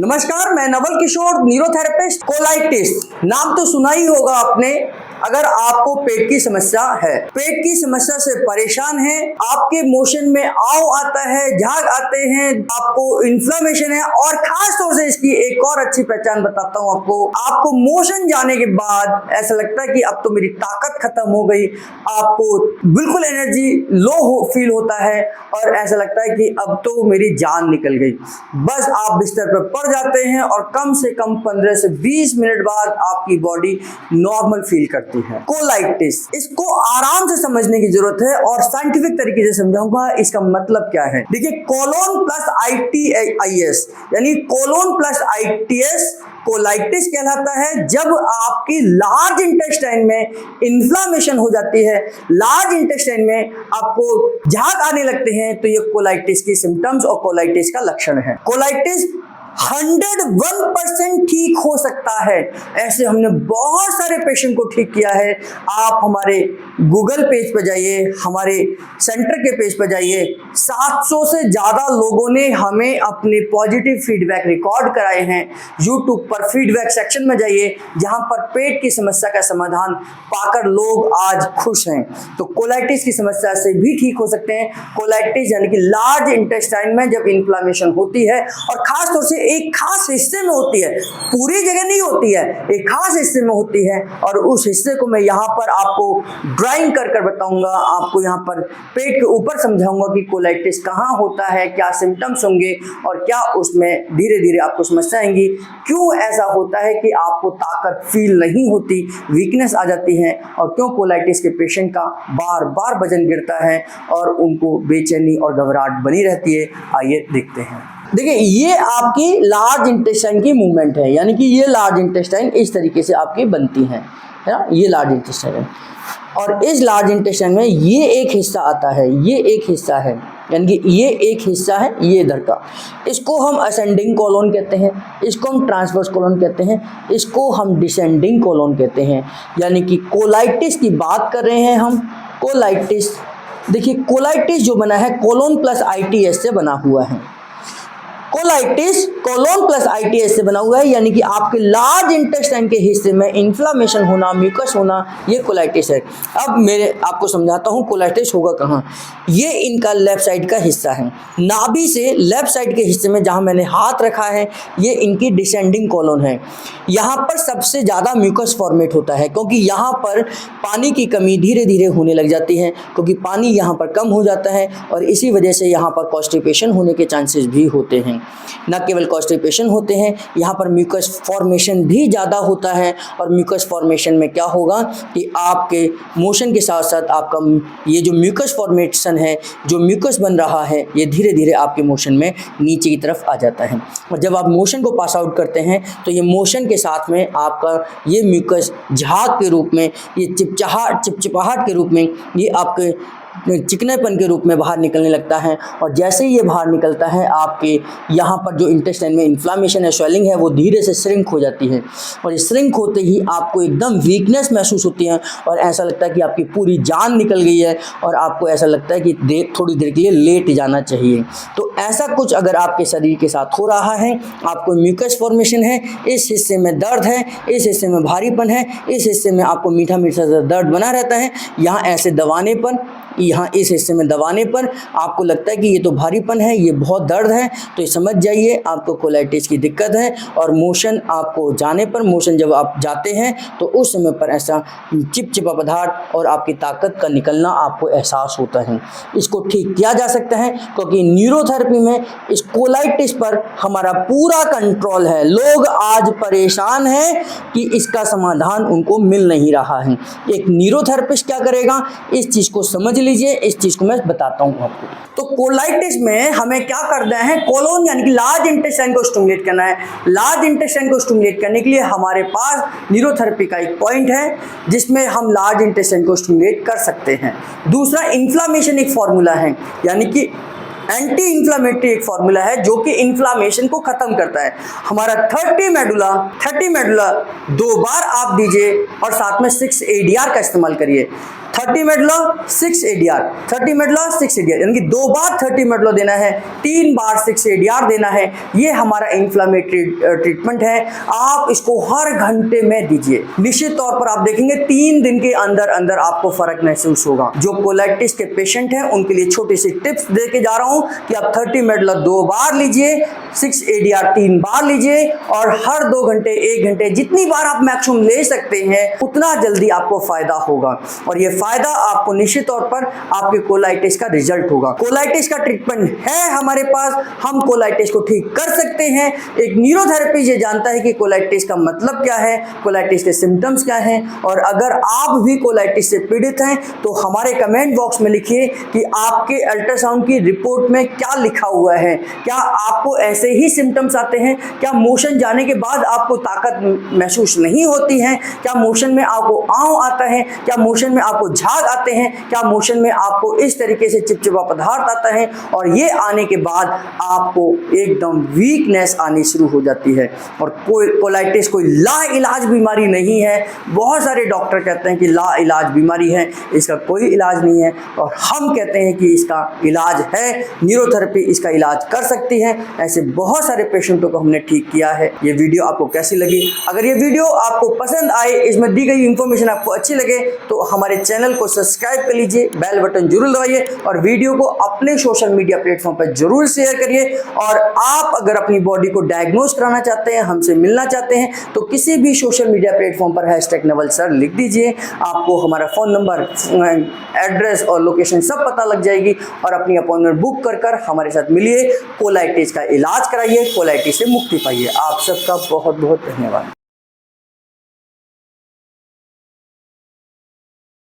नमस्कार, मैं Naval Kishore, neurotherapist. Colitis नाम तो सुना ही होगा आपने। अगर आपको पेट की समस्या है, पेट की समस्या से परेशान है, आपके मोशन में आव आता है, झाग आते हैं, आपको इन्फ्लेमेशन है, और खास तौर से इसकी एक और अच्छी पहचान बताता हूं आपको मोशन जाने के बाद ऐसा लगता है कि अब तो मेरी ताकत खत्म हो गई, आपको बिल्कुल एनर्जी लो फील होता है और ऐसा लगता है कि अब तो मेरी जान निकल गई। बस आप बिस्तर पर पड़ जाते हैं और कम से कम 15 से 20 मिनट बाद आपकी बॉडी नॉर्मल फील करती है। कोलाइटिस, इसको आराम से समझने की जरूरत है और साइंटिफिक तरीके से समझाऊंगा इसका मतलब क्या है। देखिए, कोलोन प्लस आईटीआईएस यानी कोलोन प्लस आईटीएस कोलाइटिस कहलाता है। जब आपकी लार्ज इंटेस्टाइन में इन्फ्लामेशन हो जाती है, लार्ज इंटेस्टाइन में आपको झाग आने लगते हैं, तो ये कोलाइटिस की सिम्टम्स और कोलाइटिस का लक्षण है। कोलाइटिस 101% ठीक हो सकता है। ऐसे हमने बहुत सारे पेशेंट को ठीक किया है। आप हमारे गूगल पेज पर जाइए, हमारे सेंटर के पेज पर जाइए, 700 से ज़्यादा लोगों ने हमें अपने पॉजिटिव फीडबैक रिकॉर्ड कराए हैं। यूट्यूब पर फीडबैक सेक्शन में जाइए, जहां पर पेट की समस्या का समाधान पाकर लोग आज खुश हैं। तो कोलाइटिस की समस्या से भी ठीक हो सकते हैं। कोलाइटिस यानी कि लार्ज इंटेस्टाइन में जब इन्फ्लामेशन होती है और खास तौर से एक खास हिस्से में होती है, पूरी जगह नहीं होती है, एक खास हिस्से में होती है, और उस हिस्से को मैं यहाँ पर आपको ड्राइंग कर बताऊंगा। आपको यहाँ पर पेट के ऊपर समझाऊंगा कि कोलाइटिस कहाँ होता है, क्या सिम्टम्स होंगे और क्या उसमें धीरे धीरे आपको समस्या आएंगी। क्यों ऐसा होता है कि आपको ताकत फील नहीं होती, वीकनेस आ जाती है, और क्यों कोलाइटिस के पेशेंट का बार बार वजन गिरता है और उनको बेचैनी और घबराहट बनी रहती है। आइए देखते हैं। देखिए, ये आपकी लार्ज इंटेस्टाइन की मूवमेंट है, यानी कि ये लार्ज इंटेस्टाइन इस तरीके से आपकी बनती है ना, ये लार्ज इंटेस्टाइन है। और इस लार्ज इंटेस्टाइन में ये एक हिस्सा आता है, ये एक हिस्सा है, यानी कि ये एक हिस्सा है, ये इधर का। इसको हम असेंडिंग कोलोन कहते हैं, इसको हम ट्रांसवर्स कोलोन कहते हैं, इसको हम डिसेंडिंग कोलोन कहते हैं। यानी कि कोलाइटिस की बात कर रहे हैं हम। कोलाइटिस, देखिए, कोलाइटिस जो बना है कोलोन प्लस आईटीएस से बना हुआ है। कोलाइटिस कोलोन प्लस आईटीएस से बना हुआ है, यानी कि आपके लार्ज इंटेस्टाइन के हिस्से में इन्फ्लामेशन होना, म्यूकस होना, ये कोलाइटिस है। अब मेरे आपको समझाता हूँ कोलाइटिस होगा कहाँ। ये इनका लेफ्ट साइड का हिस्सा है, नाभि से लेफ्ट साइड के हिस्से में जहाँ मैंने हाथ रखा है, ये इनकी डिसेंडिंग कोलोन है। यहाँ पर सबसे ज़्यादा म्यूकस फॉर्मेट होता है, क्योंकि यहाँ पर पानी की कमी धीरे धीरे होने लग जाती है, क्योंकि पानी यहाँ पर कम हो जाता है, और इसी वजह से यहाँ पर कॉन्स्टिपेशन होने के चांसेस भी होते हैं। न केवल कॉन्स्टिपेशन होते हैं, यहाँ पर म्यूकस फॉर्मेशन भी ज़्यादा होता है। और म्यूकस फॉर्मेशन में क्या होगा कि आपके मोशन के साथ साथ आपका ये जो म्यूकस फॉर्मेशन है, जो म्यूकस बन रहा है, ये धीरे धीरे आपके मोशन में नीचे की तरफ आ जाता है। और जब आप मोशन को पास आउट करते हैं, तो ये मोशन के साथ में आपका ये म्यूकस झाग के रूप में, ये चिपचिपाहट के रूप में, ये आपके चिकनेपन के रूप में बाहर निकलने लगता है। और जैसे ही ये बाहर निकलता है, आपके यहाँ पर जो इंटेस्टाइन में इन्फ्लामेशन है, स्वेलिंग है, वो धीरे से श्रिंक हो जाती है। और श्रिंक होते ही आपको एकदम वीकनेस महसूस होती है, और ऐसा लगता है कि आपकी पूरी जान निकल गई है, और आपको ऐसा लगता है कि थोड़ी देर के लिए लेट जाना चाहिए। तो ऐसा कुछ अगर आपके शरीर के साथ हो रहा है, आपको म्यूकस फॉर्मेशन है, इस हिस्से में दर्द है, इस हिस्से में भारीपन है, इस हिस्से में आपको मीठा मीठा दर्द बना रहता है, यहाँ ऐसे दबाने पर, यहाँ इस हिस्से में दबाने पर आपको लगता है कि ये तो भारीपन है, ये बहुत दर्द है, तो ये समझ जाइए आपको कोलाइटिस की दिक्कत है। और मोशन आपको जाने पर, मोशन जब आप जाते हैं, तो उस समय पर ऐसा चिपचिपा पदार्थ और आपकी ताकत का निकलना आपको एहसास होता है। इसको ठीक किया जा सकता है, क्योंकि न्यूरोथेरेपी में इस कोलाइटिस पर हमारा पूरा कंट्रोल है। लोग आज परेशान हैं कि इसका समाधान उनको मिल नहीं रहा है। एक न्यूरोथेरेपिस्ट क्या करेगा, इस चीज़ को समझ लीजिए, इस चीज को मैं बताता हूं आपको। तो कोलाइटिस में हमें क्या करना है, कोलोन यानी कि लार्ज इंटेस्टाइन को स्टिमुलेट करना है। लार्ज इंटेस्टाइन को स्टिमुलेट करने के लिए हमारे पास न्यूरोथेरेपी का एक पॉइंट है, जिसमें हम लार्ज इंटेस्टाइन को स्टिमुलेट कर सकते हैं। दूसरा, इन्फ्लामेशन एक फॉर्मूला है, यानी कि एंटी इन्फ्लामेटरी एक फॉर्मूला है जो कि इन्फ्लामेशन को खत्म करता है। हमारा 30 मेडुला 2 बार आप दीजिए, और साथ में 6 ADR का इस्तेमाल करिए। 30 मेडलो 6 ADR, 30 मेडलो 6 ADR, यानी कि 2 बार 30 मेडलो देना है, 3 बार 6 ADR देना है। ये हमारा इन्फ्लेमेटरी ट्रीटमेंट है। आप इसको हर घंटे में दीजिए। निश्चित तौर पर आप देखेंगे 3 दिन के अंदर अंदर आपको फर्क महसूस होगा। जो कोलाइटिस के पेशेंट हैं उनके लिए छोटी सी टिप्स दे के जा रहा हूं कि आप 30 मेडलो 2 बार लीजिए, 6 ADR 3 बार लीजिए और हर 2 घंटे 1 घंटे जितनी बार आप मैक्सिमम ले सकते हैं उतना जल्दी आपको फायदा होगा। और ये फायदा आपको निश्चित तौर पर आपके कोलाइटिस का रिजल्ट होगा। कोलाइटिस का ट्रीटमेंट है हमारे पास, हम कोलाइटिस को ठीक कर सकते हैं। एक न्यूरोथेरेपी ये जानता है कि कोलाइटिस का मतलब क्या है, कोलाइटिस के सिम्टम्स क्या हैं। और अगर आप भी कोलाइटिस से पीड़ित हैं तो हमारे कमेंट बॉक्स में लिखिए कि आपके अल्ट्रासाउंड की रिपोर्ट में क्या लिखा हुआ है। क्या आपको ऐसे ही सिम्टम्स आते हैं? क्या मोशन जाने के बाद आपको ताकत महसूस नहीं होती है? क्या मोशन में आपको आंव आता है? क्या मोशन में आपको झाग आते हैं? क्या मोशन में आपको इस तरीके से चिपचिपा पदार्थ आता है? और ये आने के बाद आपको एकदम वीकनेस आनी शुरू हो जाती है। और कोलाइटिस कोई लाइलाज बीमारी नहीं है। बहुत सारे डॉक्टर कहते हैं कि लाइलाज बीमारी है, इसका कोई इलाज नहीं है। और हम कहते हैं कि इसका इलाज है, न्यूरोथेरेपी इसका इलाज कर सकती है। ऐसे बहुत सारे पेशेंटों को हमने ठीक किया है। ये वीडियो आपको कैसी लगी? अगर ये वीडियो आपको पसंद आए, इसमें दी गई इंफॉर्मेशन आपको अच्छी लगे तो हमारे चैनल को सब्सक्राइब कर लीजिए, बेल बटन जरूर दबाइए और वीडियो को अपने सोशल मीडिया प्लेटफॉर्म पर जरूर शेयर करिए। और आप अगर अपनी बॉडी को डायग्नोज कराना चाहते हैं, हमसे मिलना चाहते हैं तो किसी भी सोशल मीडिया प्लेटफॉर्म पर #नवल लिख दीजिए। आपको हमारा फ़ोन नंबर, एड्रेस और लोकेशन सब पता लग जाएगी और अपनी अपॉइंटमेंट बुक कर हमारे साथ मिलिए। कोलाइटिस का इलाज कराइए, कोलाइटिस से मुक्ति पाइए। आप सबका बहुत बहुत धन्यवाद।